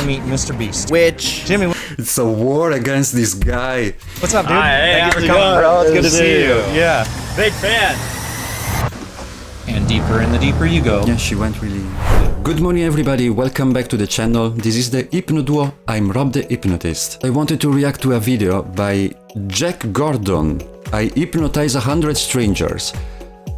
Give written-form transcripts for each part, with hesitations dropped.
to meet Mr. Beast. Which... Jimmy, It's a war against this guy. what's up, dude? Hey, Thank how's you it for coming, going? bro. It's Good good to to see see you. you. Yeah. Big fan. And the deeper you go. Yeah, she went really... Good morning everybody, welcome back to the channel. This is the Hypno Duo, I'm Rob the Hypnotist. I wanted to react to a video by Jack Gordon. I hypnotize 100 strangers.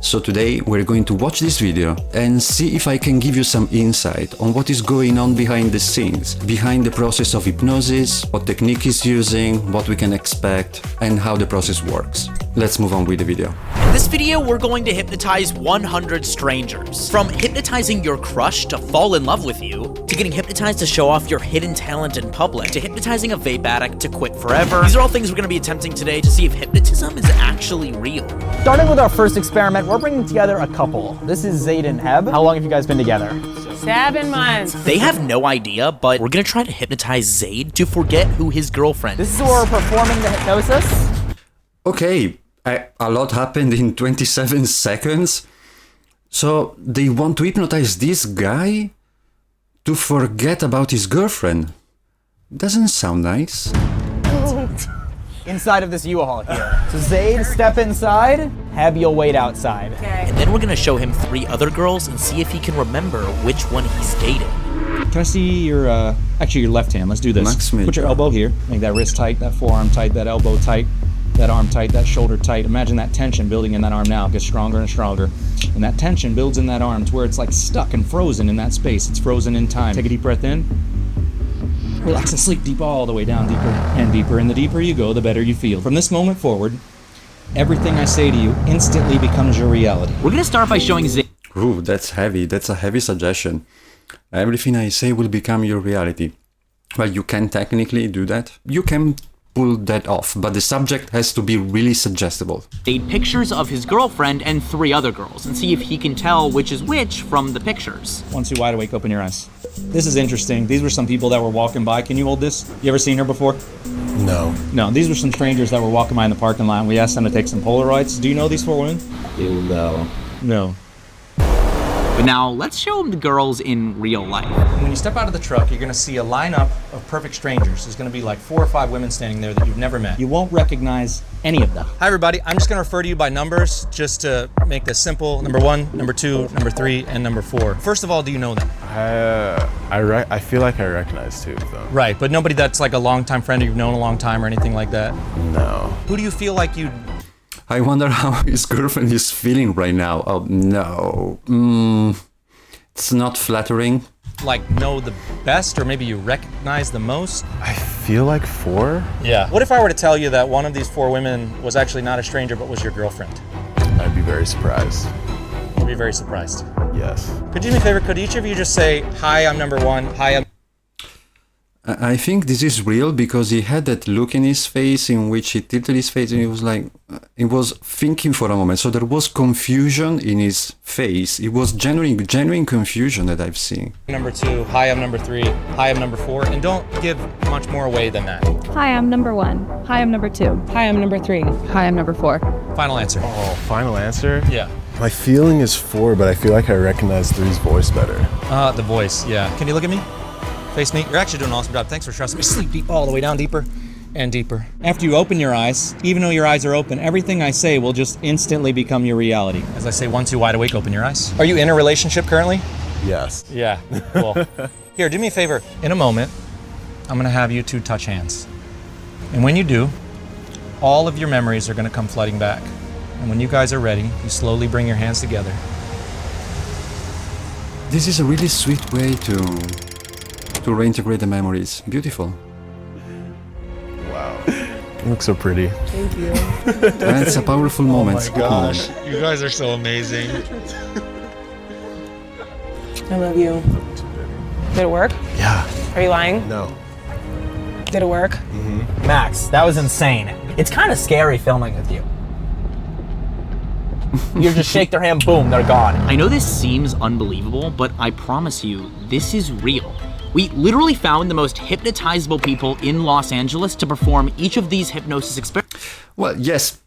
So today we're going to watch this video and see if I can give you some insight on what is going on behind the scenes, behind the process of hypnosis, what technique is using, what we can expect, and how the process works. Let's move on with the video. In this video, we're going to hypnotize 100 strangers. From hypnotizing your crush to fall in love with you, to getting hypnotized to show off your hidden talent in public, to hypnotizing a vape addict to quit forever. These are all things we're going to be attempting today to see if hypnotism is actually real. Starting with our first experiment, we're bringing together a couple. This is Zaid and Heb. How long have you guys been together? 7 months. They have no idea, but we're going to try to hypnotize Zaid to forget who his girlfriend is. This is where we're performing the hypnosis. Okay, a lot happened in 27 seconds. So they want to hypnotize this guy to forget about his girlfriend. Doesn't sound nice. Inside of this U-Haul here. So Zaid, step inside. Heb, you'll wait outside. Okay. And then we're going to show him 3 other girls and see if he can remember which one he's dating. Can I see your, actually your left hand? Let's do this. Maximilian. Put your elbow here. Make that wrist tight, that forearm tight, that elbow tight, that arm tight, that shoulder tight. Imagine that tension building in that arm now. It gets stronger and stronger. And that tension builds in that arm to where it's like stuck and frozen in that space. It's frozen in time. Take a deep breath in. Relax and sleep deep all the way down, deeper and deeper. And the deeper you go, the better you feel. From this moment forward, everything I say to you instantly becomes your reality. We're going to start by showing Zaid. Ooh, that's heavy. That's a heavy suggestion. Everything I say will become your reality. Well, you can technically do that. You can pull that off, but the subject has to be really suggestible. Pictures of his girlfriend and 3 other girls and see if he can tell which is which from the pictures. Once you're wide awake, open your eyes. This is interesting. These were some people that were walking by. Can you hold this? You ever seen her before? No. No, these were some strangers that were walking by in the parking lot. We asked them to take some Polaroids. Do you know these 4 women? No. No. But now let's show him the girls in real life. When you step out of the truck, you're gonna see a lineup of perfect strangers. There's gonna be like 4 or 5 women standing there that you've never met. You won't recognize any of them. Hi everybody, I'm just gonna refer to you by numbers just to make this simple. Number 1, number 2, number 3, and number 4. First of all, do you know them? I feel like I recognize 2 of them. Right, but nobody that's like a longtime friend or you've known a long time or anything like that? No. Who do you feel like you... I wonder how his girlfriend is feeling right now. Oh no. It's not flattering. like know the best, or maybe you recognize the most? I feel like 4. Yeah. What if I were to tell you that one of these 4 women was actually not a stranger, but was your girlfriend? I'd be very surprised. You'd be very surprised. Yes. Could you do me a favor? Could each of you just say, hi, I'm number 1, hi, I'm... I think this is real because he had that look in his face in which he tilted his face and he was like, he was thinking for a moment. So there was confusion in his face. It was genuine confusion that I've seen. Number 2, hi, I'm number 3, hi, I'm number 4, and don't give much more away than that. Hi, I'm number 1. Hi, I'm number 2. Hi, I'm number 3. Hi, I'm number 4. Final answer. Oh, final answer? Yeah. My feeling is 4, but I feel like I recognize 3's voice better. The voice, yeah. Can you look at me? Face me. You're actually doing an awesome job. Thanks for trusting me. Sleep deep all the way down, deeper and deeper. After you open your eyes, even though your eyes are open, everything I say will just instantly become your reality. As I say 1, 2, wide awake, open your eyes. Are you in a relationship currently? Yes. Yeah, cool. Here, do me a favor. In a moment, I'm gonna have you 2 touch hands. And when you do, all of your memories are gonna come flooding back. And when you guys are ready, you slowly bring your hands together. This is a really sweet way to reintegrate the memories. Beautiful. Wow. You look so pretty. Thank you. That's a powerful moment. Oh my gosh. You guys are so amazing. I love you. Did it work? Yeah. Are you lying? No. Did it work? Max, that was insane. It's kind of scary filming with you. You just shake their hand, boom, they're gone. I know this seems unbelievable, but I promise you, this is real. We literally found the most hypnotizable people in Los Angeles to perform each of these hypnosis experiments. Well, yes,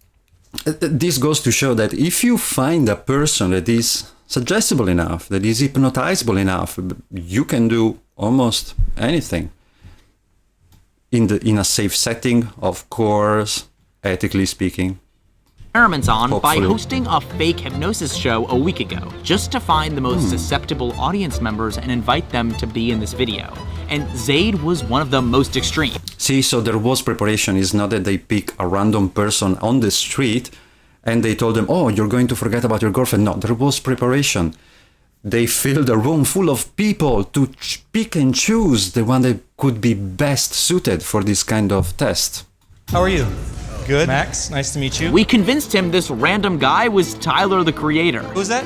this goes to show that if you find a person that is suggestible enough, that is hypnotizable enough, you can do almost anything. In a safe setting, of course, ethically speaking. Experiments on by Hopefully. hosting a fake hypnosis show a week ago, just to find the most susceptible audience members and invite them to be in this video. And Zaid was one of the most extreme. See, so there was preparation. It's not that they pick a random person on the street and they told them, oh, you're going to forget about your girlfriend. No, there was preparation. They filled a room full of people to pick and choose the one that could be best suited for this kind of test. How are you? Good. Max, nice to meet you. We convinced him this random guy was Tyler, the creator. Who's that?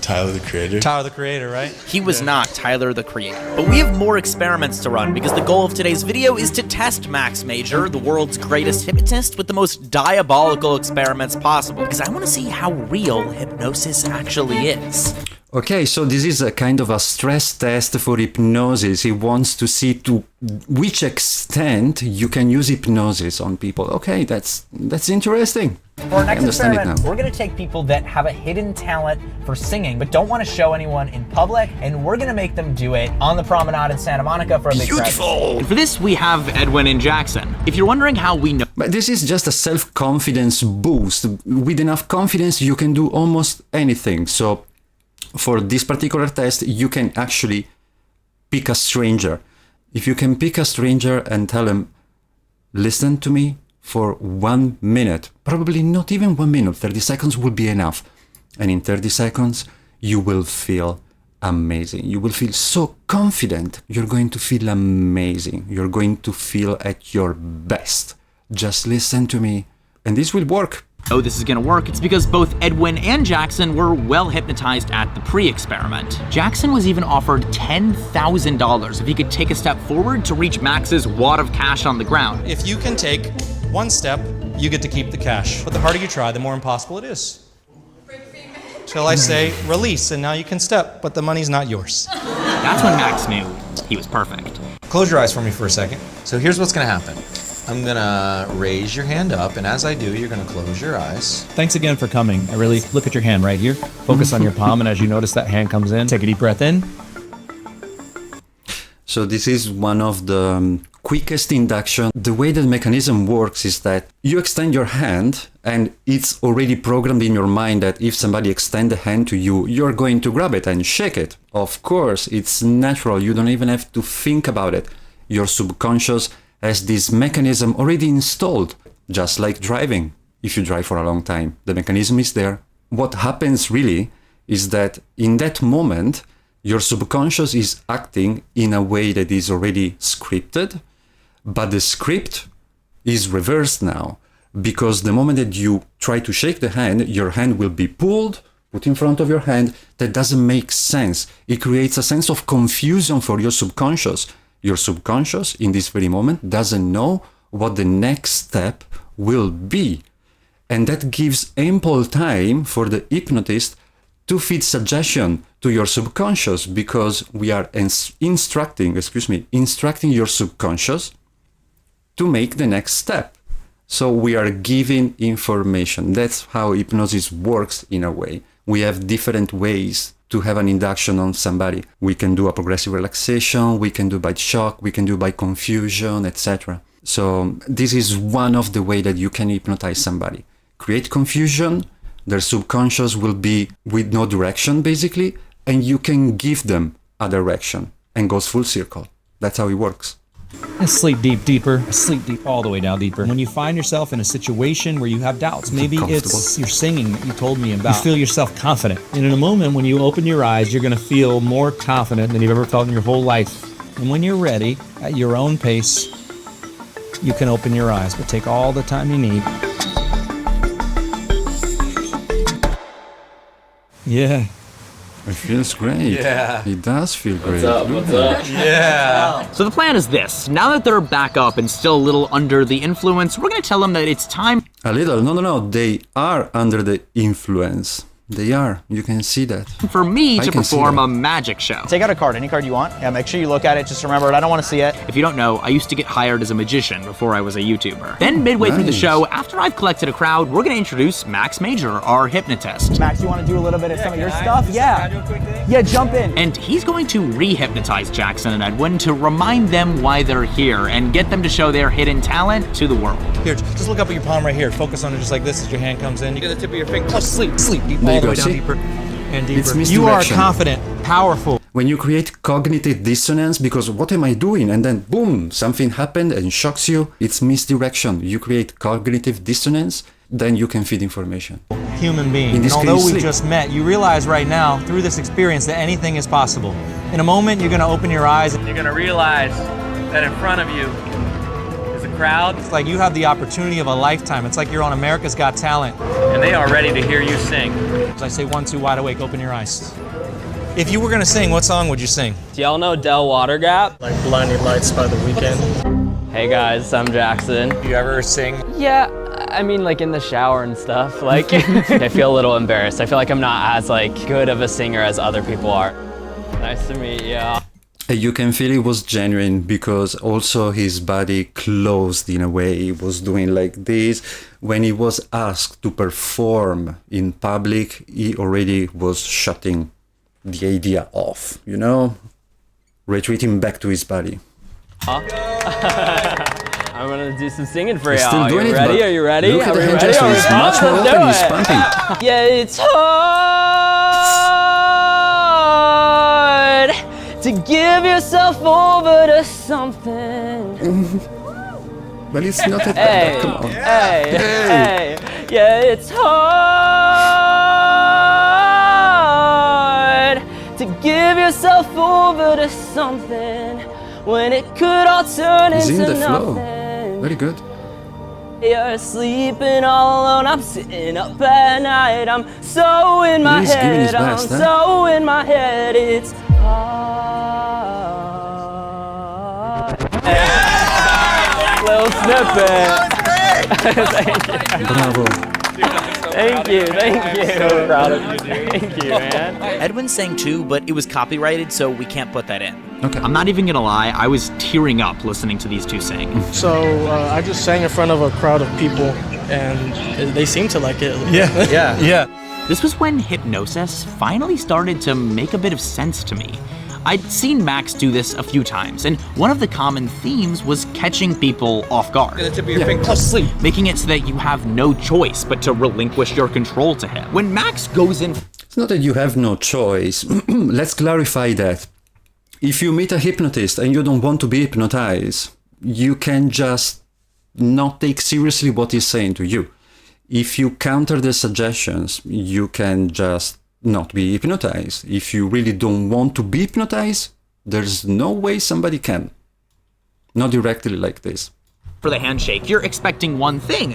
Tyler, the creator. Tyler, the creator, right? He was not Tyler, the creator. But we have more experiments to run because the goal of today's video is to test Max Major, the world's greatest hypnotist, with the most diabolical experiments possible. Because I want to see how real hypnosis actually is. Okay, so this is a kind of a stress test for hypnosis. He wants to see to which extent you can use hypnosis on people. Okay, that's interesting. For our next understand it experiment, now. we're going to take people that have a hidden talent for singing but don't want to show anyone in public, and we're going to make them do it on the promenade in Santa Monica for a big crowd. And for this, we have Edwin and Jackson. If you're wondering how we know But this is just a self-confidence boost. With enough confidence, you can do almost anything. So for this particular test, you can actually pick a stranger. If you can pick a stranger and tell him, listen to me for 1 minute, probably not even 1 minute, 30 seconds will be enough. And in 30 seconds, you will feel amazing. You will feel so confident. You're going to feel amazing. You're going to feel at your best. Just listen to me, and this will work. this is gonna work, it's because both Edwin and Jackson were well hypnotized at the pre-experiment. Jackson was even offered $10,000 if he could take a step forward to reach Max's wad of cash on the ground. If you can take one step, you get to keep the cash. But the harder you try, the more impossible it is. Till I say release, and now you can step, but the money's not yours. That's when Max knew he was perfect. Close your eyes for me for a second. So here's what's gonna happen. I'm gonna raise your hand up, and as I do, you're gonna close your eyes. Thanks again for coming. I really look at your hand right here. Focus on your palm, and as you notice that hand comes in, take a deep breath in. So this is one of the quickest induction. The way the mechanism works is that you extend your hand and it's already programmed in your mind that if somebody extends the hand to you, you're going to grab it and shake it. Of course, it's natural. You don't even have to think about it. Your subconscious has this mechanism already installed, just like driving. If you drive for a long time, the mechanism is there. What happens really is that in that moment, your subconscious is acting in a way that is already scripted, but the script is reversed now, because the moment that you try to shake the hand, your hand will be pulled, put in front of your hand. That doesn't make sense. It creates a sense of confusion for your subconscious. Your subconscious, in this very moment, doesn't know what the next step will be. And that gives ample time for the hypnotist to feed suggestion to your subconscious, because we are instructing your subconscious to make the next step. So we are giving information. That's how hypnosis works in a way. We have different ways to have an induction on somebody. We can do a progressive relaxation, we can do by shock, we can do by confusion, etc. So this is one of the ways that you can hypnotize somebody. Create confusion, their subconscious will be with no direction basically, and you can give them a direction and goes full circle. That's how it works. Sleep deep, deeper. Sleep deep, all the way down deeper. When you find yourself in a situation where you have doubts, maybe it's your singing that you told me about. You feel yourself confident. And in a moment when you open your eyes, you're going to feel more confident than you've ever felt in your whole life. And when you're ready, at your own pace, you can open your eyes, but take all the time you need. Yeah. It feels great. Yeah. It does feel great. What's up? Yeah. So the plan is this. Now that they're back up and still a little under the influence, we're going to tell them that it's time. A little. No. They are under the influence. They are. You can see that. For me I to can see perform that. a magic show. Take out a card, any card you want. Yeah, make sure you look at it. Just remember it. I don't want to see it. If you don't know, I used to get hired as a magician before I was a YouTuber. Then midway through the Nice. show, after I've collected a crowd, we're gonna introduce Max Major, our hypnotist. Max, you want to do a little bit of some of your stuff? Yeah. Yeah, jump in. And he's going to re-hypnotize Jackson and Edwin to remind them why they're here and get them to show their hidden talent to the world. Here, just look up at your palm right here. Focus on it just like this as your hand comes in. You get the tip of your finger. Oh, sleep, deep, There you all the go, way down see? deeper and deeper. It's You are misdirection. confident, powerful. When you create cognitive dissonance, because what am I doing? And then boom, something happened and shocks you, it's misdirection. You create cognitive dissonance, then you can feed information. Human being. In And this although case, we sleep. just met, you realize right now, through this experience, that anything is possible. In a moment, you're going to open your eyes. You're gonna realize that in front of you is a crowd, It's like you have the opportunity of a lifetime. It's like you're on America's Got Talent. and they are ready to hear you sing. As I say 1, 2, wide awake, open your eyes. If you were going to sing, what song would you sing? Do y'all know Del Water Gap? Like Blinding Lights by The Weeknd. Hey guys, I'm Jackson. Do you ever sing? Yeah, I mean like in the shower and stuff. Like, I feel a little embarrassed. I feel like I'm not as like good of a singer as other people are. Nice to meet you. You can feel it was genuine because also his body closed in a way. He was doing like this. When he was asked to perform in public, he already was shutting the idea off, you know? Retreating back to his body. I'm gonna do some singing for He's y'all. still Are doing you it, ready? but Are you ready? look at Are the we hand ready? gesture. Are we He's pumped? much more Let's do open. He's it. pumping. Yeah, it's hard to give yourself over to something. But it's not a Hey, come on. hey, yeah, it's hard to give yourself over to something when it could all turn He's in into the flow. nothing. Very good. You're sleeping all alone, I'm sitting up at night, I'm so in my He's giving his head, I'm best, huh? so in my head, it's hard. Little snippet. Bravo. Thank you. So proud of you, dude. Thank you, man. Edwin sang too, but it was copyrighted, so we can't put that in. Okay. I'm not even gonna lie, I was tearing up listening to these two sing. So I just sang in front of a crowd of people, and they seem to like it. Yeah. This was when Hypnosis finally started to make a bit of sense to me. I'd seen Max do this a few times, and one of the common themes was catching people off guard. Get the tip of your finger. Oh, sleep. Making it so that you have no choice but to relinquish your control to him. When Max goes in It's not that you have no choice. Let's clarify that. If you meet a hypnotist and you don't want to be hypnotized, you can just not take seriously what he's saying to you. If you counter the suggestions, you can just not be hypnotized. If you really don't want to be hypnotized, there's no way somebody can. Not directly like this. for the handshake, you're expecting one thing,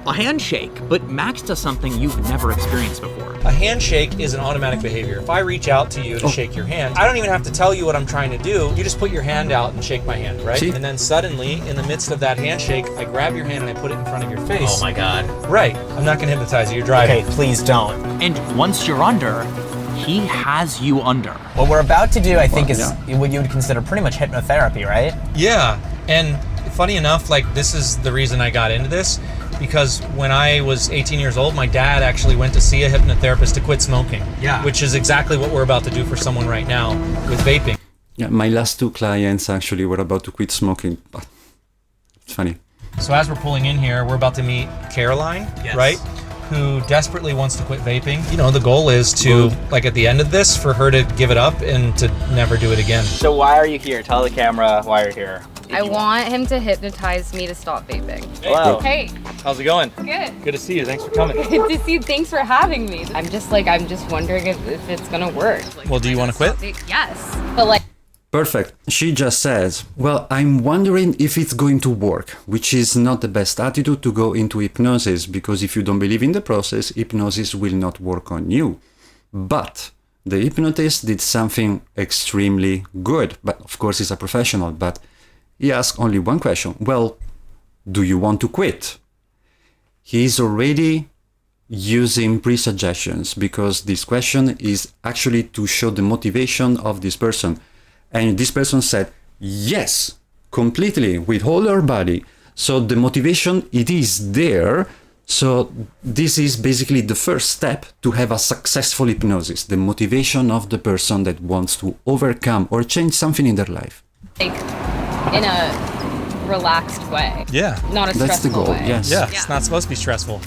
a handshake, but Max does something you've never experienced before. A handshake is an automatic behavior. If I reach out to you to shake your hand, I don't even have to tell you what I'm trying to do. You just put your hand out and shake my hand, right? See? And then suddenly, in the midst of that handshake, I grab your hand and I put it in front of your face. Oh my God. Right. I'm not gonna hypnotize you. You're driving. Okay, please don't. And once you're under, he has you under. What we're about to do, I think, Well, is what you would consider pretty much hypnotherapy, right? Yeah. And funny enough, like, this is the reason I got into this, because when I was 18 years old, my dad actually went to see a hypnotherapist to quit smoking. Yeah. Which is exactly what we're about to do for someone right now with vaping. Yeah, my last two clients actually were about to quit smoking, but it's funny. So as we're pulling in here, we're about to meet Caroline, right? Who desperately wants to quit vaping. You know, the goal is to, like, at the end of this, for her to give it up and to never do it again. So why are you here? Tell the camera why you're here. I want him to hypnotize me to stop vaping. Hello. Hey, How's it going? good. Good to see you. Thanks for coming. Good to see you. Thanks for having me. I'm just wondering if it's gonna work. Well, do you want to quit? Yes, but like. Perfect. She just says, well, I'm wondering if it's going to work, which is not the best attitude to go into hypnosis, because if you don't believe in the process, hypnosis will not work on you. But the hypnotist did something extremely good. But of course, he's a professional, but he asked only one question. Well, do you want to quit? He's already using pre-suggestions, because this question is actually to show the motivation of this person. And this person said, yes, completely, with all her body. So the motivation, it is there. So this is basically the first step to have a successful hypnosis, the motivation of the person that wants to overcome or change something in their life. Like, in a relaxed way. Yeah. Not a stressful That's the goal, way. yes. Yeah, it's not supposed to be stressful.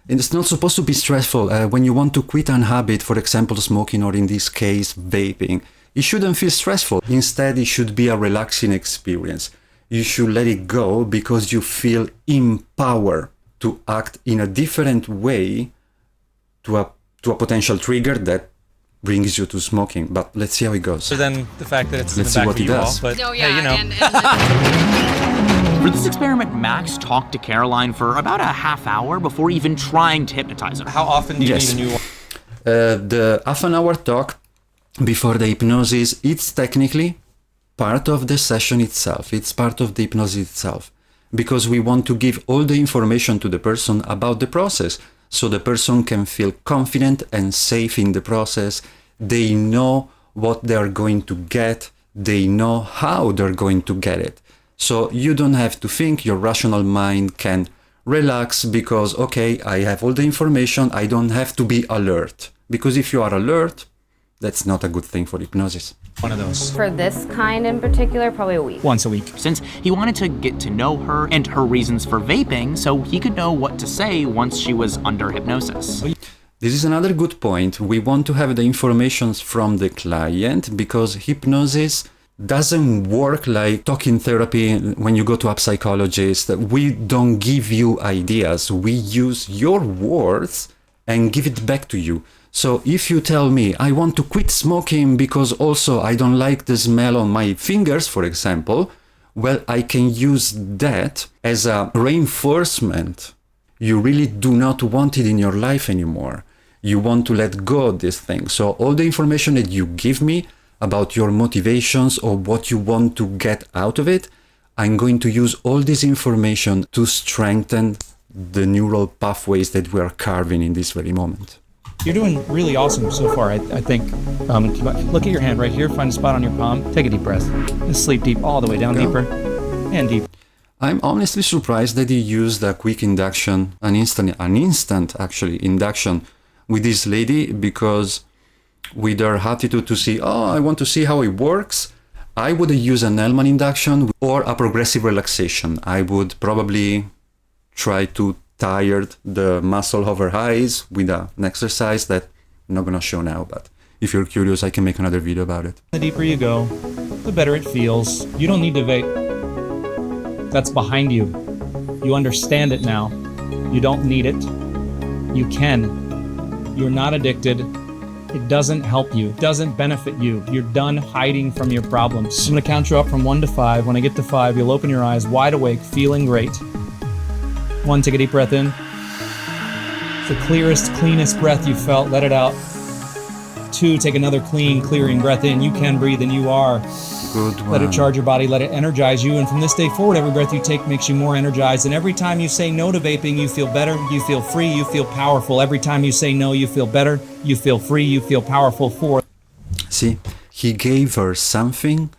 And it's not supposed to be stressful. When you want to quit an habit, for example, smoking, or in this case, vaping, it shouldn't feel stressful. Instead, it should be a relaxing experience. You should let it go because you feel empowered to act in a different way to a potential trigger that brings you to smoking. But let's see how it goes. So then the fact that it's Let's in see the back what of he you all, does. but No, hey, you know. For this experiment, Max talked to Caroline for about a half hour before even trying to hypnotize her. How often do you Yes. need a new one? The half an hour talk before the hypnosis, it's technically part of the session itself. It's part of the hypnosis itself, because we want to give all the information to the person about the process, so the person can feel confident and safe in the process. They know what they're going to get. They know how they're going to get it. So you don't have to think. Your rational mind can relax because, okay, I have all the information. I don't have to be alert. Because if you are alert, that's not a good thing for hypnosis. One of those. For this kind in particular, probably a week. Once a week. Since he wanted to get to know her and her reasons for vaping so he could know what to say once she was under hypnosis. This is another good point. We want to have the information from the client, because hypnosis doesn't work like talking therapy when you go to a psychologist. We don't give you ideas. We use your words and give it back to you. So if you tell me, I want to quit smoking because also I don't like the smell on my fingers, for example, well, I can use that as a reinforcement. You really do not want it in your life anymore. You want to let go of this thing. So all the information that you give me about your motivations or what you want to get out of it, I'm going to use all this information to strengthen the neural pathways that we are carving in this very moment. You're doing really awesome so far, I think. Look at your hand right here. Find a spot on your palm. Take a deep breath. And sleep deep all the way down, deeper and deep. I'm honestly surprised that you used a quick induction, an instant actually induction with this lady, because with her attitude to see, oh, I want to see how it works, I would use an Hellman induction or a progressive relaxation. I would probably try to tire the muscle of her eyes with an exercise that I'm not going to show now, but if you're curious, I can make another video about it. The deeper you go, the better it feels. You don't need to vape. That's behind you. You understand it now. You don't need it. You can. You're not addicted. It doesn't help you. It doesn't benefit you. You're done hiding from your problems. I'm going to count you up from 1 to 5. When I get to 5, you'll open your eyes wide awake, feeling great. 1, take a deep breath in. It's the clearest, cleanest breath you've felt. Let it out. 2, take another clean, clearing breath in. You can breathe and you are. Good one. Let it charge your body. Let it energize you. And from this day forward, every breath you take makes you more energized. And every time you say no to vaping, you feel better. You feel free. You feel powerful. Every time you say no, you feel better. You feel free. You feel powerful. 4. See, he gave her something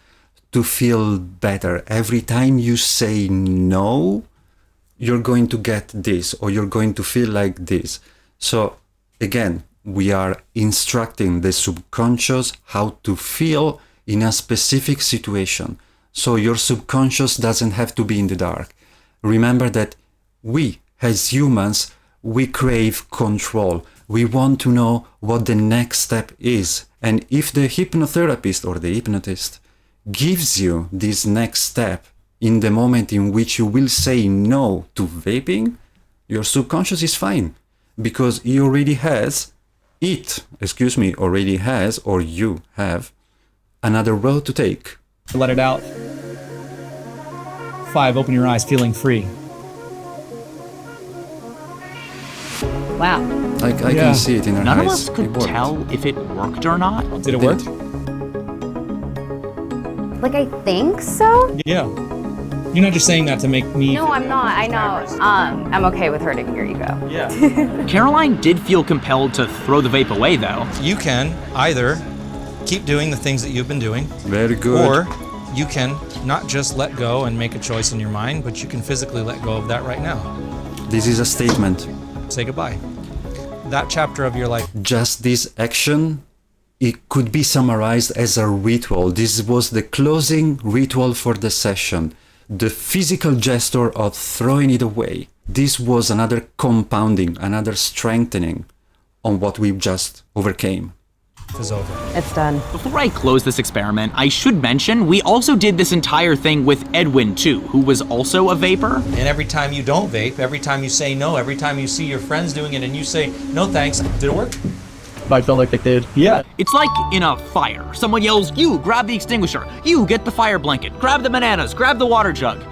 to feel better. Every time you say no, you're going to get this, or you're going to feel like this. So again, we are instructing the subconscious how to feel in a specific situation. So your subconscious doesn't have to be in the dark. Remember that we, as humans, we crave control. We want to know what the next step is. And if the hypnotherapist or the hypnotist gives you this next step in the moment in which you will say no to vaping, your subconscious is fine, because it already has, or you have, another road to take. Let it out. 5, open your eyes, feeling free. Wow. I can see it in her None of eyes. us could It worked. tell if it worked or not. Did it work? Did Like, I think so? Yeah. You're not just saying that to make me. No, I'm not. I know. I'm okay with hurting your ego. Yeah. Caroline did feel compelled to throw the vape away, though. You can either keep doing the things that you've been doing. Very good. Or you can not just let go and make a choice in your mind, but you can physically let go of that right now. This is a statement. Say goodbye. That chapter of your life. Just this action, it could be summarized as a ritual. This was the closing ritual for the session. The physical gesture of throwing it away. This was another compounding, another strengthening on what we just overcame. Is over. It's done. Before I close this experiment, I should mention we also did this entire thing with Edwin too, who was also a vapor. And every time you don't vape, every time you say no, every time you see your friends doing it and you say, no thanks, did it work? I felt like they did. Yeah. It's like in a fire. Someone yells, you grab the extinguisher, you get the fire blanket, grab the bananas, grab the water jug.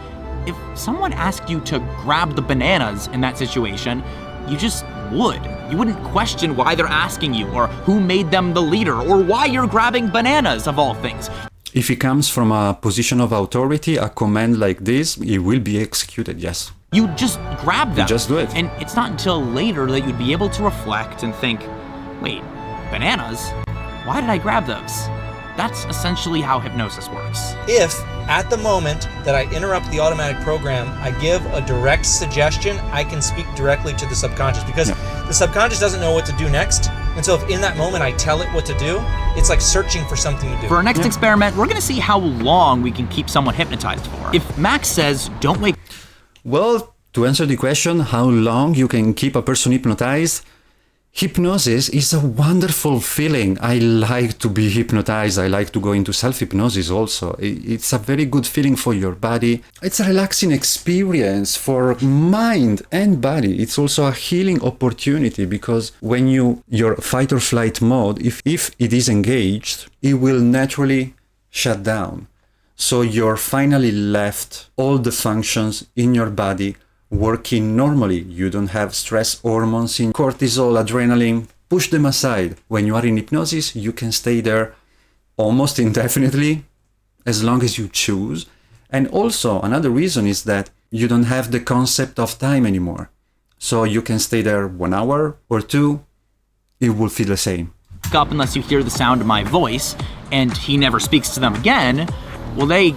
If someone asked you to grab the bananas in that situation, you just would. You wouldn't question why they're asking you or who made them the leader or why you're grabbing bananas of all things. If it comes from a position of authority, a command like this, it will be executed, yes. You just grab them. You just do it. And it's not until later that you'd be able to reflect and think, wait, bananas? Why did I grab those? That's essentially how hypnosis works. If, at the moment that I interrupt the automatic program, I give a direct suggestion, I can speak directly to the subconscious because the subconscious doesn't know what to do next. And so if in that moment I tell it what to do, it's like searching for something to do. For our next experiment, we're gonna see how long we can keep someone hypnotized for. If Max says, don't wake... Well, to answer the question, how long you can keep a person hypnotized, hypnosis is a wonderful feeling. I like to be hypnotized. I like to go into self-hypnosis also. It's a very good feeling for your body. It's a relaxing experience for mind and body. It's also a healing opportunity because when your fight or flight mode, if it is engaged, it will naturally shut down. So you're finally left all the functions in your body working normally. You don't have stress hormones in cortisol, adrenaline. Push them aside. When you are in hypnosis, you can stay there almost indefinitely, as long as you choose. And also, another reason is that you don't have the concept of time anymore. So you can stay there 1 hour or 2, it will feel the same. Up unless you hear the sound of my voice, and he never speaks to them again, will they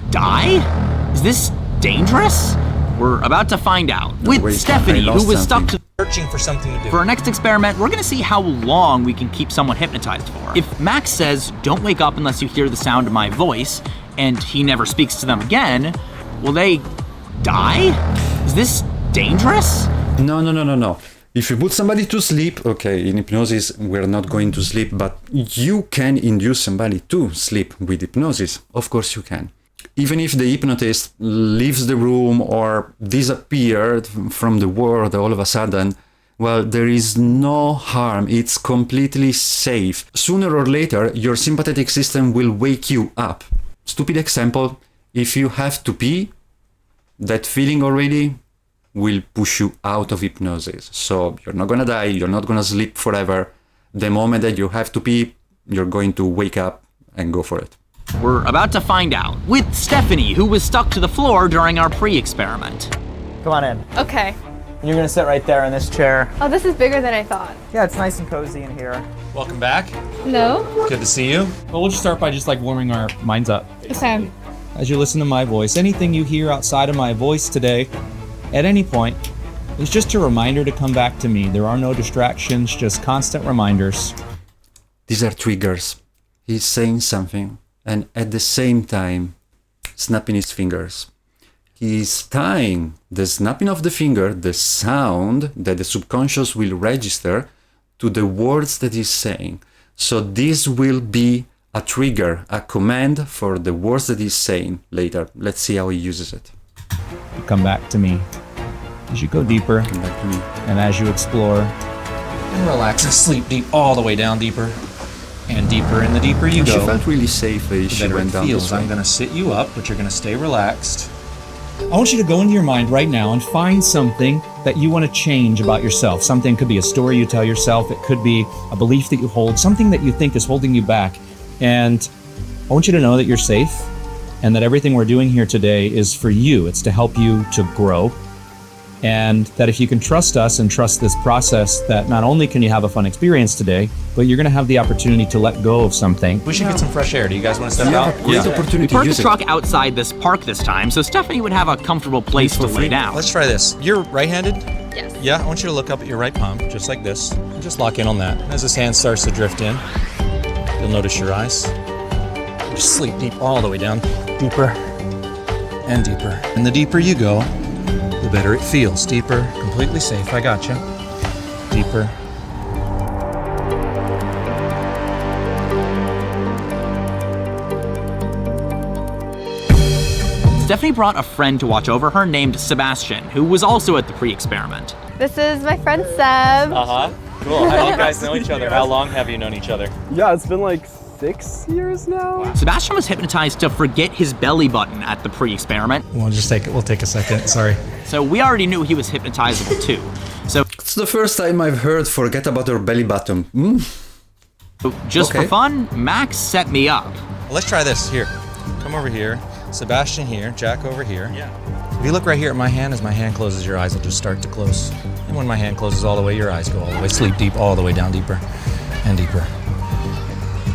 die? Is this dangerous? We're about to find out. With Stephanie, who was stuck to searching for something to do. For our next experiment, we're gonna see how long we can keep someone hypnotized for. If Max says, don't wake up unless you hear the sound of my voice, and he never speaks to them again, will they die? Is this dangerous? No. If you put somebody to sleep, okay, in hypnosis, we're not going to sleep, but you can induce somebody to sleep with hypnosis. Of course you can. Even if the hypnotist leaves the room or disappeared from the world all of a sudden, well, there is no harm. It's completely safe. Sooner or later, your sympathetic system will wake you up. Stupid example, if you have to pee, that feeling already will push you out of hypnosis. So you're not gonna die, you're not gonna sleep forever. The moment that you have to pee, you're going to wake up and go for it. We're about to find out. With Stephanie, who was stuck to the floor during our pre-experiment. Come on in. Okay. You're gonna sit right there in this chair. Oh, this is bigger than I thought. Yeah, it's nice and cozy in here. Welcome back. No? Good to see you. Well, we'll just start by just like warming our minds up. Okay. As you listen to my voice, anything you hear outside of my voice today, at any point, is just a reminder to come back to me. There are no distractions, just constant reminders. These are triggers. He's saying something, and at the same time, snapping his fingers. He's tying the snapping of the finger, the sound that the subconscious will register, to the words that he's saying. So this will be a trigger, a command for the words that he's saying later. Let's see how he uses it. Come back to me. As you go deeper, Come back to me. and as you explore, And relax and sleep deep, all the way down deeper. And deeper, and the deeper you She go, felt really safe as the she better went it down feels. this way. I'm gonna sit you up, but you're gonna stay relaxed. I want you to go into your mind right now and find something that you want to change about yourself. Something could be a story you tell yourself. It could be a belief that you hold, something that you think is holding you back. And I want you to know that you're safe. and that everything we're doing here today is for you. It's to help you to grow. And that if you can trust us and trust this process, that not only can you have a fun experience today, but you're going to have the opportunity to let go of something. We should get some fresh air. Do you guys want to step out? Great opportunity. We parked the Use it. truck outside this park this time, so Stephanie would have a comfortable place to lay down. Let's try this. You're right-handed? Yes. Yeah, I want you to look up at your right palm, just like this. And just lock in on that. As this hand starts to drift in, you'll notice your eyes. Just sleep deep all the way down. Deeper and deeper. And the deeper you go, the better it feels. Deeper, completely safe. I got you. Deeper. Stephanie brought a friend to watch over her named Sebastian, who was also at the pre-experiment. This is my friend Seb. Cool. How do you guys know each other? How long have you known each other? Yeah, it's been like 6 years now. Sebastian was hypnotized to forget his belly button at the pre-experiment, We'll take a second. Sorry. so we already knew he was hypnotizable too. So It's the first time I've heard forget about your belly button. just for Okay. fun, Max set me up. Well, let's try this. Here. Come over here. Sebastian here. Jack over here. Yeah. If you look right here at my hand, as my hand closes, your eyes will just start to close. And when my hand closes all the way, your eyes go all the way. Sleep deep all the way down deeper and deeper.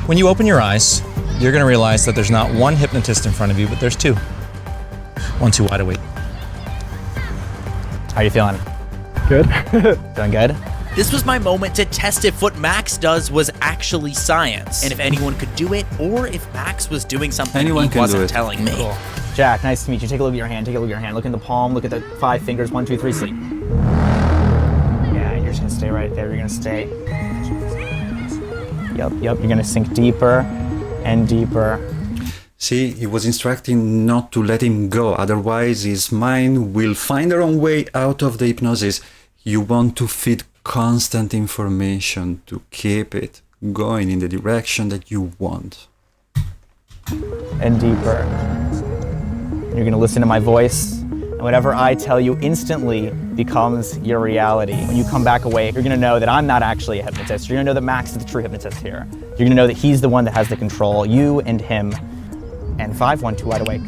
When you open your eyes, you're going to realize that there's not one hypnotist in front of you, but there's two. One too wide awake. How are you feeling? Good. Feeling good? This was my moment to test if what Max does was actually science, and if anyone could do it, or if Max was doing something Anyone he can do wasn't it. telling me. Jack, nice to meet you. Take a look at your hand. Take a look at your hand. Look in the palm. Look at the 5 fingers. 1, 2, 3, sleep. Yeah, you're just gonna stay right there. You're gonna stay. Yep. You're gonna sink deeper and deeper. See, he was instructing not to let him go, otherwise his mind will find their own way out of the hypnosis. You want to feed constant information to keep it going in the direction that you want. And deeper. You're gonna listen to my voice, and whatever I tell you instantly becomes your reality. When you come back awake, you're gonna know that I'm not actually a hypnotist. You're gonna know that Max is the true hypnotist here. You're gonna know that he's the one that has the control, you and him. And 5, 1, 2, wide awake.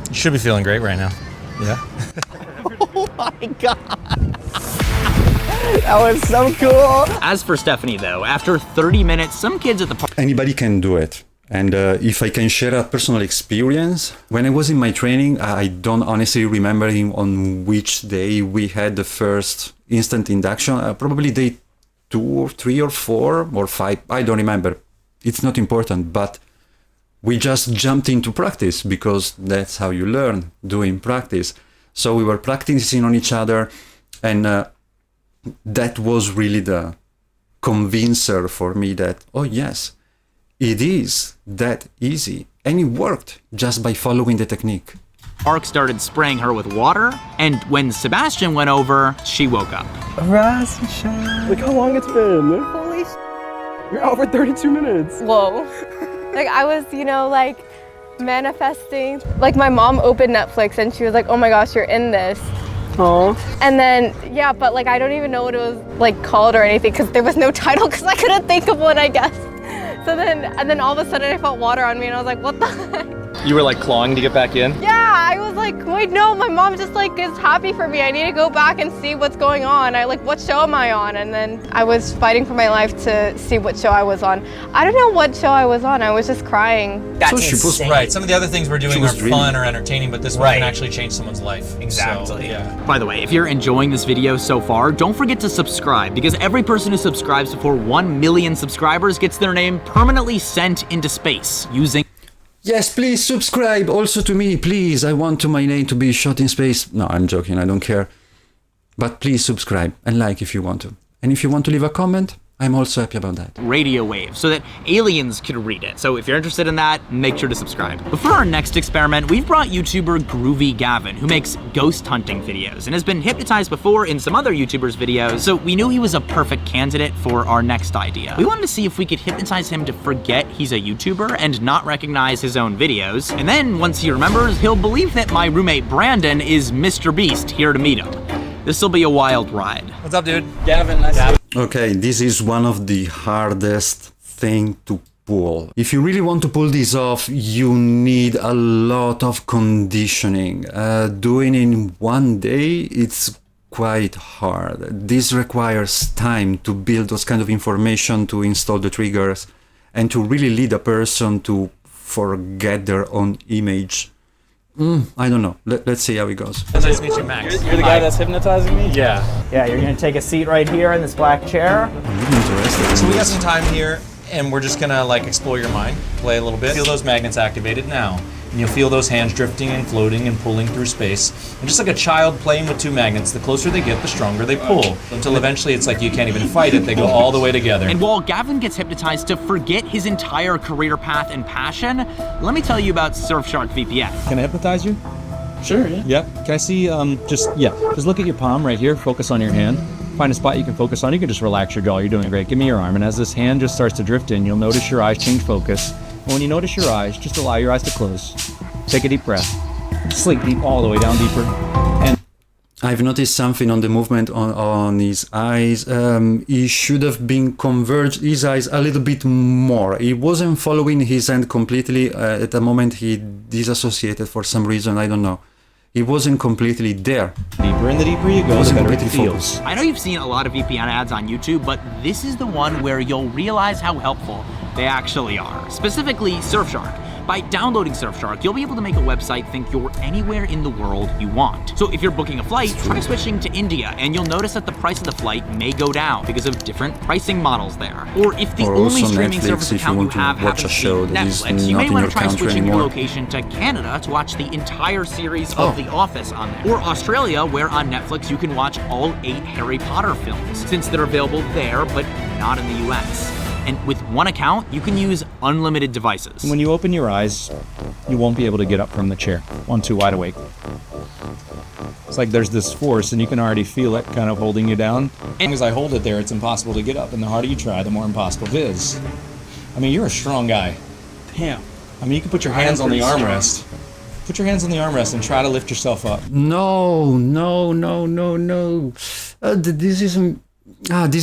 You should be feeling great right now. Yeah? Oh my God. That was so cool. As for Stephanie though, after 30 minutes, some kids at the park Anybody can do it. And if I can share a personal experience, when I was in my training, I don't honestly remember on which day we had the first instant induction. Probably day 2 or 3 or 4 or 5. I don't remember. It's not important, but we just jumped into practice because that's how you learn, doing practice. So we were practicing on each other, and that was really the convincer for me that, oh yes, it is that easy. And it worked just by following the technique. park started spraying her with water, and when Sebastian went over, she woke up. Rise and shine. Look how long it's been. Holy You're over 32 minutes. Whoa. Like I was, like manifesting. Like my mom opened Netflix and she was like, oh my gosh, you're in this. Aww. And then, yeah, but like I don't even know what it was like called or anything because there was no title because I couldn't think of one, I guess. So then all of a sudden I felt water on me and I was like, what the heck? You were like clawing to get back in? Yeah, I was like, wait, no, my mom just like is happy for me. I need to go back and see what's going on. What show am I on? And then I was fighting for my life to see what show I was on. I don't know what show I was on. I was just crying. That's So she was- insane. Right. Some of the other things we're doing are was dreaming. fun or entertaining, but this one Right. can actually change someone's life. Exactly. So, yeah. By the way, if you're enjoying this video so far, don't forget to subscribe, because every person who subscribes before 1 million subscribers gets their name permanently sent into space using Yes, please subscribe also to me, please. I want my name to be shot in space. No, I'm joking, I don't care. But please subscribe and like if you want to. And if you want to leave a comment, I'm also happy about that. radio waves so that aliens could read it. So if you're interested in that, make sure to subscribe. But for our next experiment, we've brought YouTuber Groovy Gavin, who makes ghost hunting videos and has been hypnotized before in some other YouTubers' videos, so we knew he was a perfect candidate for our next idea. We wanted to see if we could hypnotize him to forget he's a YouTuber and not recognize his own videos. And then once he remembers, he'll believe that my roommate Brandon is Mr. Beast here to meet him. This'll be a wild ride. What's up, dude? Gavin, nice to Okay, this is one of the hardest thing to pull. If you really want to pull this off, you need a lot of conditioning. Doing in one day, it's quite hard. This requires time to build those kind of information, to install the triggers, and to really lead a person to forget their own image. I don't know. Let's see how it goes. Nice to meet you, Max. You're the guy that's hypnotizing me? Yeah. Yeah, you're gonna take a seat right here in this black chair. I'm really interested. So we got some time here, and we're just gonna like explore your mind, play a little bit. Feel those magnets activated now. And you'll feel those hands drifting and floating and pulling through space. And just like a child playing with two magnets, the closer they get, the stronger they pull. Until eventually it's like you can't even fight it, they go all the way together. And while Gavin gets hypnotized to forget his entire career path and passion, let me tell you about Surfshark VPN. Can I hypnotize you? Sure, yeah. Yep. Can I see, just look at your palm right here, focus on your hand. Find a spot you can focus on, you can just relax your jaw, you're doing great. Give me your arm, and as this hand just starts to drift in, you'll notice your eyes change focus. And when you notice your eyes, just allow your eyes to close. Take a deep breath. Sleep deep all the way down deeper. And I've noticed something on the movement on his eyes. He should have been converged his eyes a little bit more. He wasn't following his hand completely. At the moment he disassociated for some reason, I don't know. He wasn't completely there. Deeper, and the deeper you go, the better it feels. I know you've seen a lot of VPN ads on YouTube, but this is the one where you'll realize how helpful they actually are. Specifically, Surfshark. By downloading Surfshark, you'll be able to make a website think you're anywhere in the world you want. So if you're booking a flight, try switching to India, and you'll notice that the price of the flight may go down because of different pricing models there. Or if the only streaming service account you have happens to be Netflix, you may want to try switching your location to Canada to watch the entire series of The Office on there. Or Australia, where on Netflix you can watch all 8 Harry Potter films, since they're available there but not in the US. And with one account, you can use unlimited devices. When you open your eyes, you won't be able to get up from the chair. One too wide awake. It's like there's this force, and you can already feel it kind of holding you down. As long as I hold it there, it's impossible to get up. And the harder you try, the more impossible it is. I mean, you're a strong guy. Damn. I mean, you can put your hands on the armrest. Put your hands on the armrest and try to lift yourself up. No. This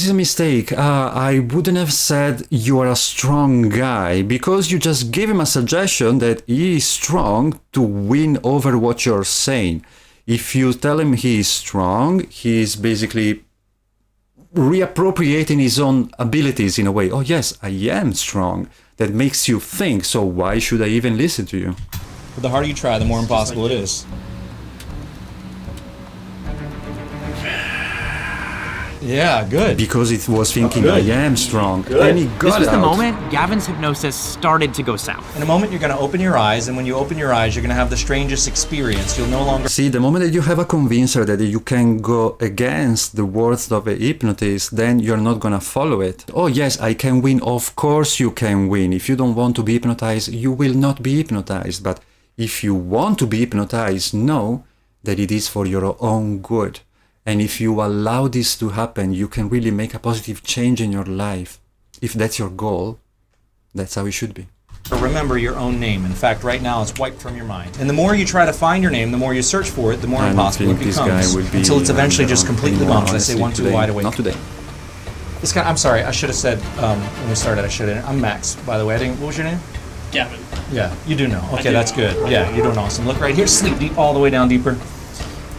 is a mistake. I wouldn't have said you are a strong guy, because you just gave him a suggestion that he is strong to win over what you're saying. If you tell him he is strong, he is basically reappropriating his own abilities in a way. Oh yes, I am strong. That makes you think, so why should I even listen to you? But the harder you try, the more impossible it is. Yeah, good. Because it was thinking, I am strong. And he got This was the out. moment Gavin's hypnosis started to go south. In a moment, you're going to open your eyes, and when you open your eyes, you're going to have the strangest experience. You'll no longer... See, the moment that you have a convincer that you can go against the words of a hypnotist, then you're not gonna follow it. Oh yes, I can win. Of course you can win. If you don't want to be hypnotized, you will not be hypnotized. But if you want to be hypnotized, know that it is for your own good. And if you allow this to happen, you can really make a positive change in your life. If that's your goal, that's how it should be. Remember your own name. In fact, right now it's wiped from your mind. And the more you try to find your name, the more you search for it, the more impossible it becomes. Until it's eventually just completely gone. Should I say one too wide awake? Not today. This guy, I'm sorry, I should have said when we started, I'm Max, by the way. What was your name? Gavin. Yeah, you do know. Okay, that's good. Yeah, you're doing awesome. Look right here, sleep deep, all the way down deeper.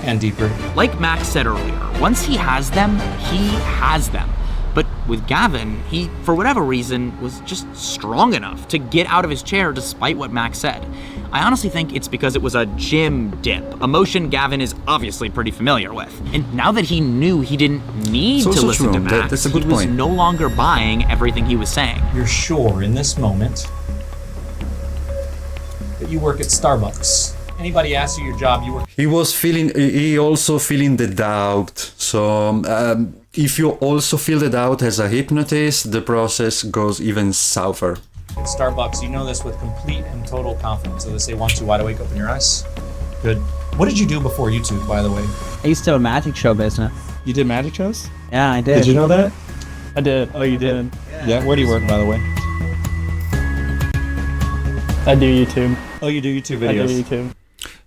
And deeper. Like Max said earlier, once he has them, he has them. But with Gavin, he, for whatever reason, was just strong enough to get out of his chair despite what Max said. I honestly think it's because it was a gym dip, a motion Gavin is obviously pretty familiar with. And now that he knew he didn't need to listen to Max, that's a good he was point. no longer buying everything he was saying. You're sure in this moment that you work at Starbucks. Anybody asks you your job, you work... He also feeling the doubt. So if you also feel the doubt as a hypnotist, the process goes even souther. At Starbucks, you know this with complete and total confidence. So they say, 1, 2, wide awake, open your eyes. Good. What did you do before YouTube, by the way? I used to have a magic show business. You did magic shows? Yeah, I did. Did you know that? I did. Oh, you did? Yeah, where do you work, by the way? I do YouTube. Oh, you do YouTube videos? I do YouTube.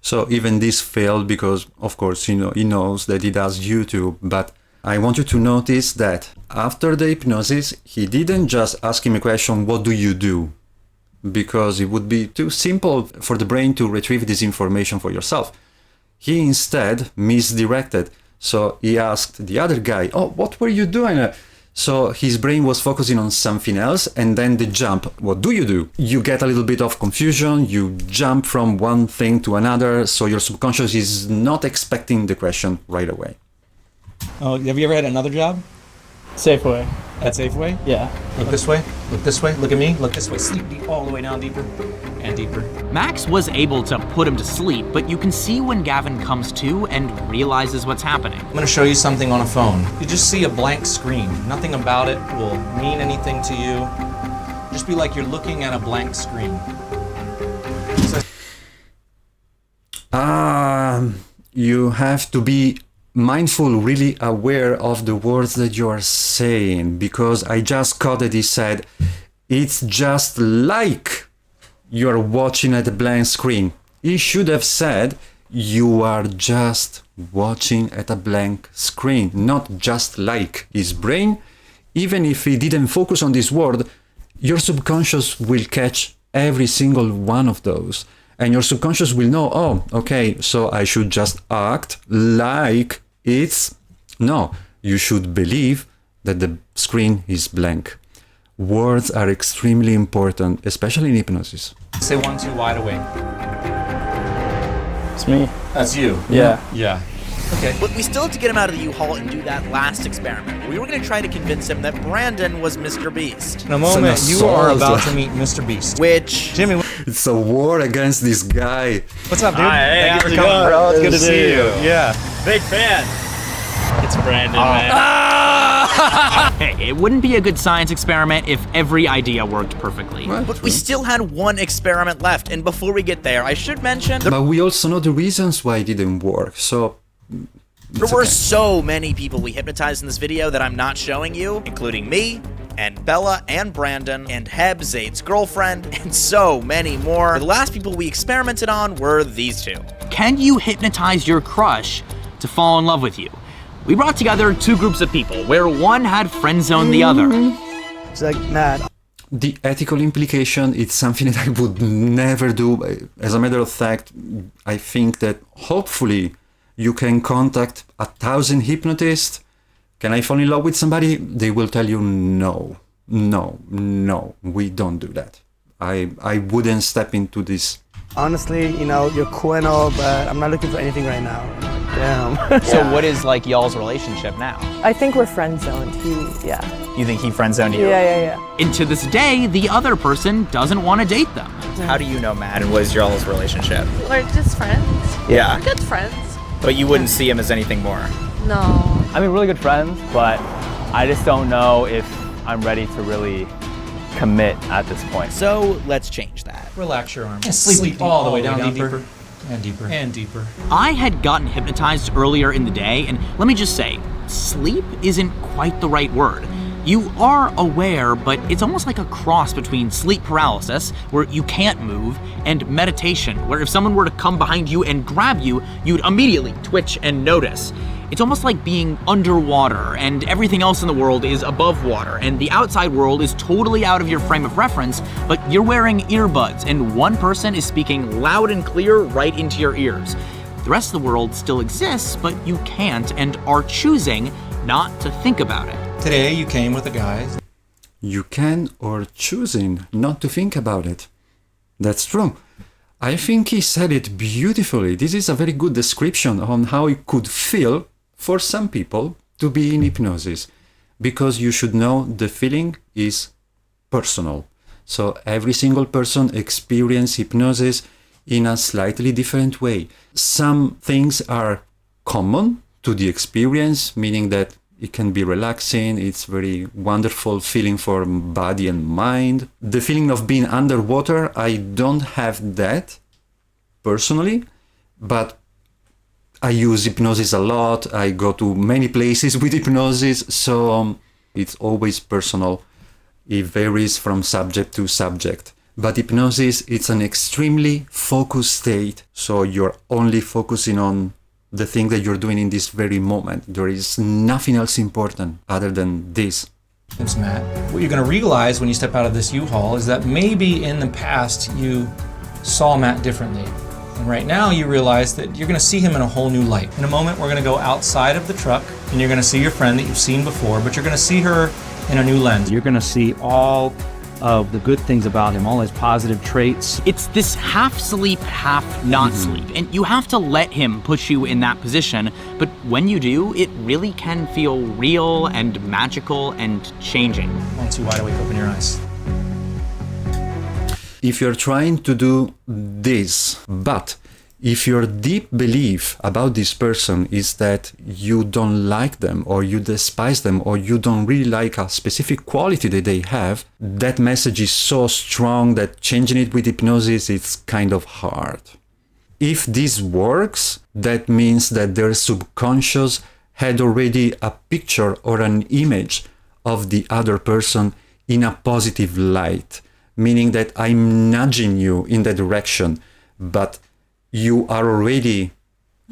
So even this failed because, of course, he knows that he does YouTube, but I want you to notice that after the hypnosis, he didn't just ask him a question, what do you do? Because it would be too simple for the brain to retrieve this information for yourself. He instead misdirected. So he asked the other guy, oh, what were you doing? So his brain was focusing on something else, and then the jump, what do you do? You get a little bit of confusion, you jump from one thing to another, so your subconscious is not expecting the question right away. Oh, have you ever had another job? Safeway. At Safeway? Yeah. Look this way, look this way, look at me, look this way, sleep deep, all the way down deeper and deeper. Max was able to put him to sleep, but you can see when Gavin comes to and realizes what's happening. I'm gonna show you something on a phone. You just see a blank screen. Nothing about it will mean anything to you. Just be like you're looking at a blank screen. You have to be mindful, really aware of the words that you are saying, because I just caught that he said, it's just like you're watching at a blank screen. He should have said, you are just watching at a blank screen, not just like. His brain, even if he didn't focus on this word, your subconscious will catch every single one of those. And your subconscious will know, oh, okay, so I should just act like it's... No, you should believe that the screen is blank. Words are extremely important, especially in hypnosis. Say 1, 2, wide awake. It's me. That's you. Yeah. Yeah. Okay. But we still had to get him out of the U-Haul and do that last experiment. We were going to try to convince him that Brandon was Mr. Beast. In a moment, you are about to meet Mr. Beast. Which... Jimmy, it's a war against this guy. What's up, dude? Hey, Thank you for coming, bro. It's good to see you. Yeah. Big fan. It's Brandon, man. Hey, it wouldn't be a good science experiment if every idea worked perfectly. But we still had one experiment left, and before we get there, I should mention... But we also know the reasons why it didn't work, so... There were so many people we hypnotized in this video that I'm not showing you, including me, and Bella, and Brandon, and Heb, Zaid's girlfriend, and so many more. The last people we experimented on were these two. Can you hypnotize your crush to fall in love with you? We brought together two groups of people, where one had friend-zoned the other. It's like mad. The ethical implication, it's something that I would never do. As a matter of fact, I think that hopefully you can contact 1,000 hypnotists. Can I fall in love with somebody? They will tell you no, we don't do that. I wouldn't step into this. Honestly, you know, you're cool and all, but I'm not looking for anything right now. Damn. So what is like y'all's relationship now? I think we're friend zoned. Yeah. You think he friend zoned you? Yeah. And to this day, the other person doesn't want to date them. How do you know Matt, and what is y'all's relationship? We're just friends. Yeah. We're good friends. But you wouldn't see him as anything more? No. I mean, really good friends, but I just don't know if I'm ready to really commit at this point. So let's change that. Relax your arms. Sleep all the way down deeper. And deeper. And deeper. I had gotten hypnotized earlier in the day, and let me just say, sleep isn't quite the right word. You are aware, but it's almost like a cross between sleep paralysis, where you can't move, and meditation, where if someone were to come behind you and grab you, you'd immediately twitch and notice. It's almost like being underwater, and everything else in the world is above water, and the outside world is totally out of your frame of reference, but you're wearing earbuds, and one person is speaking loud and clear right into your ears. The rest of the world still exists, but you can't and are choosing not to think about it. Today you came with the guys. You can or choosing not to think about it. That's true. I think he said it beautifully. This is a very good description on how it could feel for some people to be in hypnosis, because you should know the feeling is personal. So every single person experiences hypnosis in a slightly different way. Some things are common to the experience, meaning that it can be relaxing, it's very wonderful feeling for body and mind. The feeling of being underwater, I don't have that personally, but I use hypnosis a lot. I go to many places with hypnosis, so it's always personal. It varies from subject to subject. But hypnosis, it's an extremely focused state, so you're only focusing on the thing that you're doing in this very moment. There is nothing else important other than this. Thanks, Matt. What you're going to realize when you step out of this U-Haul is that maybe in the past you saw Matt differently. And right now you realize that you're going to see him in a whole new light. In a moment, we're going to go outside of the truck and you're going to see your friend that you've seen before, but you're going to see her in a new lens. You're going to see all of the good things about him, all his positive traits. It's this half sleep, half not sleep, and you have to let him push you in that position, but when you do, it really can feel real and magical and changing. Once you wide awake, open your eyes. If you're trying to do this, but if your deep belief about this person is that you don't like them or you despise them or you don't really like a specific quality that they have, that message is so strong that changing it with hypnosis is kind of hard. If this works, that means that their subconscious had already a picture or an image of the other person in a positive light, meaning that I'm nudging you in that direction, but you are already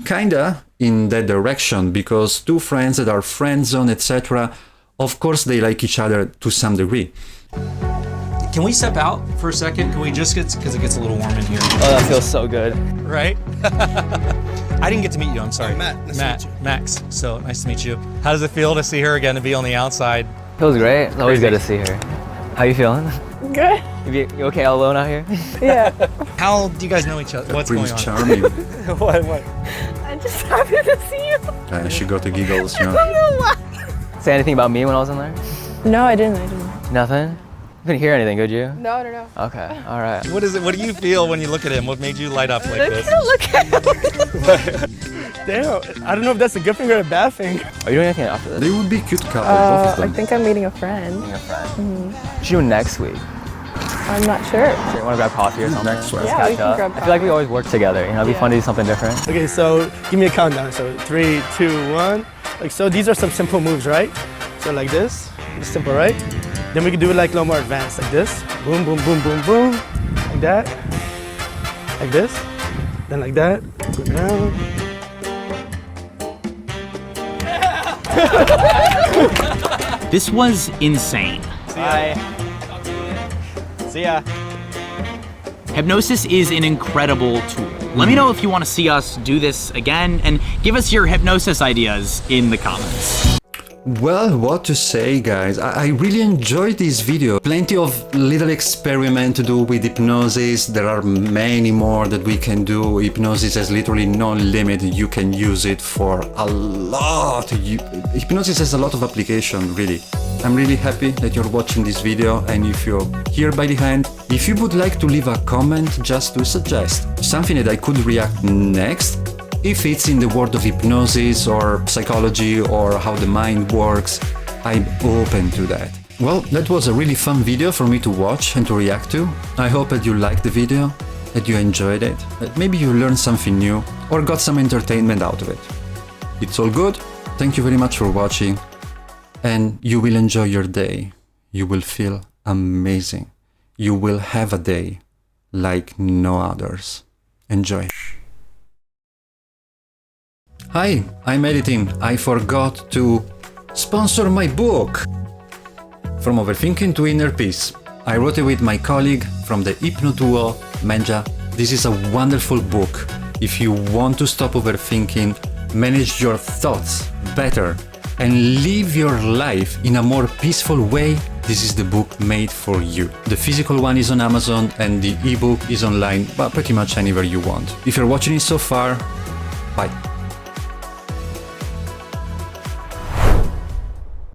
kinda in that direction, because two friends that are friend zone, etc., of course they like each other to some degree. Can we step out for a second? Can we just get, because it gets a little warm in here. Oh, that feels so good. Right? I didn't get to meet you, I'm sorry. Matt, nice to meet you. Max, so nice to meet you. How does it feel to see her again, to be on the outside? Feels great. It's always good to see her. How you feeling? Good. You okay all alone out here? Yeah. How do you guys know each other? What's Prince going on? Charming. What? I'm just happy to see you. She got the giggles, you I know. don't know why. Say anything about me when I was in there? No, I didn't. Nothing? You couldn't hear anything, could you? No. Okay, all right. What is it? What do you feel when you look at him? What made you light up like this? Look at him. Damn, I don't know if that's a good thing or a bad thing. Are you doing anything after this? They would be cute couple, both of them. I think I'm meeting a friend. Meeting a friend. What you doing next week? I'm not sure. Sure, you want to grab coffee or something? Next one. Yeah, we Catch can up? grab I feel like we always work together, you know, it'd be fun to do something different. Okay, so give me a countdown. So 3, 2, 1. Like, so these are some simple moves, right? So like this, it's simple, right? Then we can do it like a little more advanced, like this. Boom, boom, boom, boom, boom. Like that. Like this. Then like that. Go down. This was insane. Bye. See ya. Hypnosis is an incredible tool. Let me know if you want to see us do this again, and give us your hypnosis ideas in the comments. Well, what to say, guys? I really enjoyed this video. Plenty of little experiment to do with hypnosis. There are many more that we can do. Hypnosis has literally no limit. You can use it for a lot. Hypnosis has a lot of application, really. I'm really happy that you're watching this video, and if you're here by the hand, if you would like to leave a comment just to suggest something that I could react next, if it's in the world of hypnosis or psychology or how the mind works, I'm open to that. Well, that was a really fun video for me to watch and to react to. I hope that you liked the video, that you enjoyed it, that maybe you learned something new or got some entertainment out of it. It's all good. Thank you very much for watching, and you will enjoy your day. You will feel amazing. You will have a day like no others. Enjoy. Hi, I'm editing. I forgot to sponsor my book. From Overthinking to Inner Peace. I wrote it with my colleague from the Hypno duo, Menja. This is a wonderful book. If you want to stop overthinking, manage your thoughts better, and live your life in a more peaceful way, this is the book made for you. The physical one is on Amazon and the ebook is online, but pretty much anywhere you want. If you're watching it so far, bye.